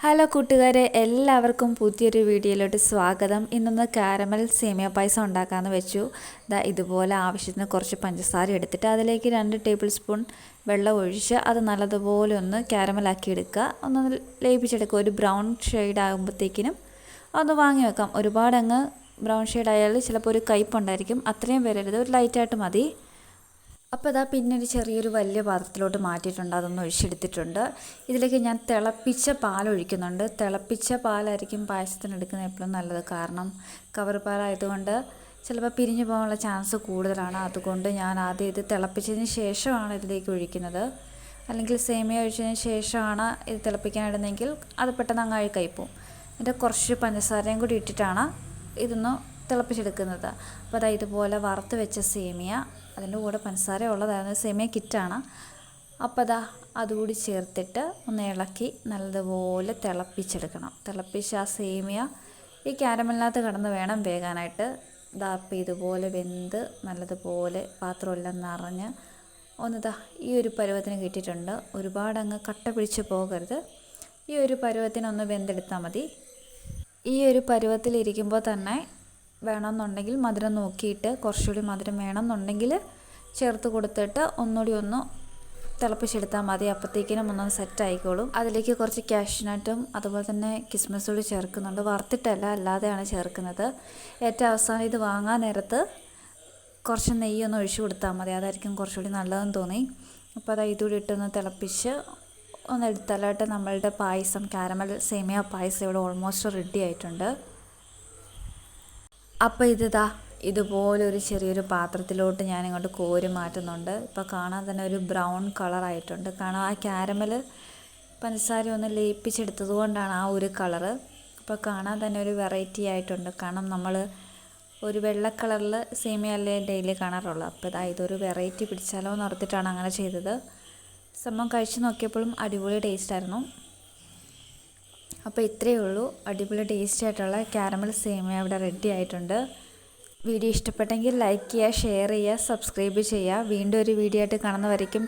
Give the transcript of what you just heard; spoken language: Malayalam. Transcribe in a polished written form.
ഹലോ കൂട്ടുകാരെ, എല്ലാവർക്കും പുതിയൊരു വീഡിയോയിലോട്ട് സ്വാഗതം. ഇന്നൊന്ന് കാരമൽ സേമിയ പായസം ഉണ്ടാക്കാമെന്ന് വെച്ചു. ഇതുപോലെ ആവശ്യത്തിന് കുറച്ച് പഞ്ചസാര എടുത്തിട്ട് അതിലേക്ക് 2 ടേബിൾ സ്പൂൺ വെള്ളം ഒഴിച്ച് അത് നല്ലതുപോലെ ഒന്ന് കാരമലാക്കി എടുക്കുക. ഒന്ന് ലയിപ്പിച്ചെടുക്കുക. ഒരു ബ്രൗൺ ഷെയ്ഡ് ആകുമ്പോഴത്തേക്കിനും ഒന്ന് വാങ്ങി വെക്കാം. ഒരുപാട് അങ്ങ് ബ്രൗൺ ഷെയ്ഡ് ആയാൽ ചിലപ്പോൾ ഒരു കയ്പുണ്ടായിരിക്കും. അത്രയും വരരുത്, ഒരു ലൈറ്റായിട്ട് മതി. അപ്പോൾ പിന്നെ ഒരു ചെറിയൊരു വലിയ പാത്രത്തിലോട്ട് മാറ്റിയിട്ടുണ്ട്, അതൊന്ന് ഒഴിച്ചെടുത്തിട്ടുണ്ട്. ഇതിലേക്ക് ഞാൻ തിളപ്പിച്ച പാൽ ഒഴിക്കുന്നുണ്ട്. തിളപ്പിച്ച പാലായിരിക്കും പായസത്തിന് എടുക്കുന്നത് എപ്പോഴും നല്ലത്. കാരണം കവർ പാലായതുകൊണ്ട് ചിലപ്പോൾ പിരിഞ്ഞു പോകാനുള്ള ചാൻസ് കൂടുതലാണ്. അതുകൊണ്ട് ഞാൻ ആദ്യം ഇത് തിളപ്പിച്ചതിന് ശേഷമാണ് ഇതിലേക്ക് ഒഴിക്കുന്നത്. അല്ലെങ്കിൽ സേമിയ ഒഴിച്ചതിന് ശേഷമാണ് ഇത് തിളപ്പിക്കാനിടുന്നതെങ്കിൽ അത് പെട്ടെന്ന് അങ്ങ് അഴുക്കായിപ്പോവും. എന്നിട്ട് കുറച്ച് പഞ്ചസാരയും കൂടി ഇട്ടിട്ടാണ് ഇതൊന്ന് തിളപ്പിച്ചെടുക്കുന്നത്. അപ്പോൾ ഇതുപോലെ വറുത്ത് വെച്ച സേമിയ, അതിൻ്റെ കൂടെ പഞ്ചസാര ഉള്ളതായിരുന്നു, സേമിയ കിറ്റാണ്. അപ്പോൾ അതുകൂടി ചേർത്തിട്ട് ഒന്ന് ഇളക്കി നല്ലതുപോലെ തിളപ്പിച്ചെടുക്കണം. തിളപ്പിച്ച് ആ സേമിയ ഈ കാരമലിനകത്ത് കിടന്ന് വേണം വേകാനായിട്ട്. അപ്പോൾ ഇതുപോലെ വെന്ത് നല്ലതുപോലെ പാത്രമെല്ലാം നിറഞ്ഞ് ഒന്ന് ഈ ഒരു പരുവത്തിന് കിട്ടിയിട്ടുണ്ട്. ഒരുപാട് അങ്ങ് കട്ട പിടിച്ച് പോകരുത്. ഈ ഒരു പരുവത്തിനൊന്ന് വെന്തെടുത്താൽ മതി. ഈ ഒരു പരുവത്തിലിരിക്കുമ്പോൾ തന്നെ വേണമെന്നുണ്ടെങ്കിൽ മധുരം നോക്കിയിട്ട് കുറച്ചുകൂടി മധുരം വേണമെന്നുണ്ടെങ്കിൽ ചേർത്ത് കൊടുത്തിട്ട് ഒന്നുകൂടി ഒന്ന് തിളപ്പിച്ചെടുത്താൽ മതി. അപ്പോഴത്തേക്കിനും ഒന്നും സെറ്റ് ആയിക്കോളും. അതിലേക്ക് കുറച്ച് കാഷ്നട്ടും അതുപോലെ തന്നെ കിസ്മിസ് കൂടി ചേർക്കുന്നുണ്ട്. വറുത്തിട്ടല്ല, അല്ലാതെയാണ് ചേർക്കുന്നത്. ഏറ്റവും അവസാനം ഇത് വാങ്ങാൻ നേരത്ത് കുറച്ച് നെയ്യൊന്ന് ഒഴിച്ചു കൊടുത്താൽ മതി, അതായിരിക്കും കുറച്ചുകൂടി നല്ലതെന്ന് തോന്നി. അപ്പോൾ ഇതുകൂടി ഇട്ടൊന്ന് തിളപ്പിച്ച് ഒന്ന് എടുത്താലായിട്ട് നമ്മളുടെ പായസം, കാരമൽ സേമിയ പായസം ഇവിടെ ഓൾമോസ്റ്റ് റെഡി ആയിട്ടുണ്ട്. അപ്പോൾ ഇതുപോലൊരു ചെറിയൊരു പാത്രത്തിലോട്ട് ഞാനിങ്ങോട്ട് കോരി മാറ്റുന്നുണ്ട്. ഇപ്പോൾ കാണാൻ തന്നെ ഒരു ബ്രൗൺ കളറായിട്ടുണ്ട്. കാരണം ആ കാരമൽ പഞ്ചസാര ഒന്ന് ലയിപ്പിച്ചെടുത്തത് കൊണ്ടാണ് ആ ഒരു കളറ്. അപ്പോൾ കാണാൻ തന്നെ ഒരു വെറൈറ്റി ആയിട്ടുണ്ട്. കാരണം നമ്മൾ ഒരു വെള്ള കളറിൽ സേമിയ അല്ലേ ഡെയിലി കാണാറുള്ളത്. അപ്പോൾ ഇതൊരു വെറൈറ്റി പിടിച്ചാലോ എന്ന് ഓർത്തിട്ടാണ് അങ്ങനെ ചെയ്തത്. സംഭവം കഴിച്ച് നോക്കിയപ്പോഴും അടിപൊളി ടേസ്റ്റായിരുന്നു. അപ്പോൾ ഇത്രയേ ഉള്ളൂ. അടിപൊളി ടേസ്റ്റ് ആയിട്ടുള്ള കാരമൽ സേമിയ ഇവിടെ റെഡി ആയിട്ടുണ്ട്. വീഡിയോ ഇഷ്ടപ്പെട്ടെങ്കിൽ ലൈക്ക് ചെയ്യുക, ഷെയർ ചെയ്യുക, സബ്സ്ക്രൈബ് ചെയ്യുക. വീണ്ടും ഒരു വീഡിയോ ആയിട്ട് കാണുന്നവരേക്കും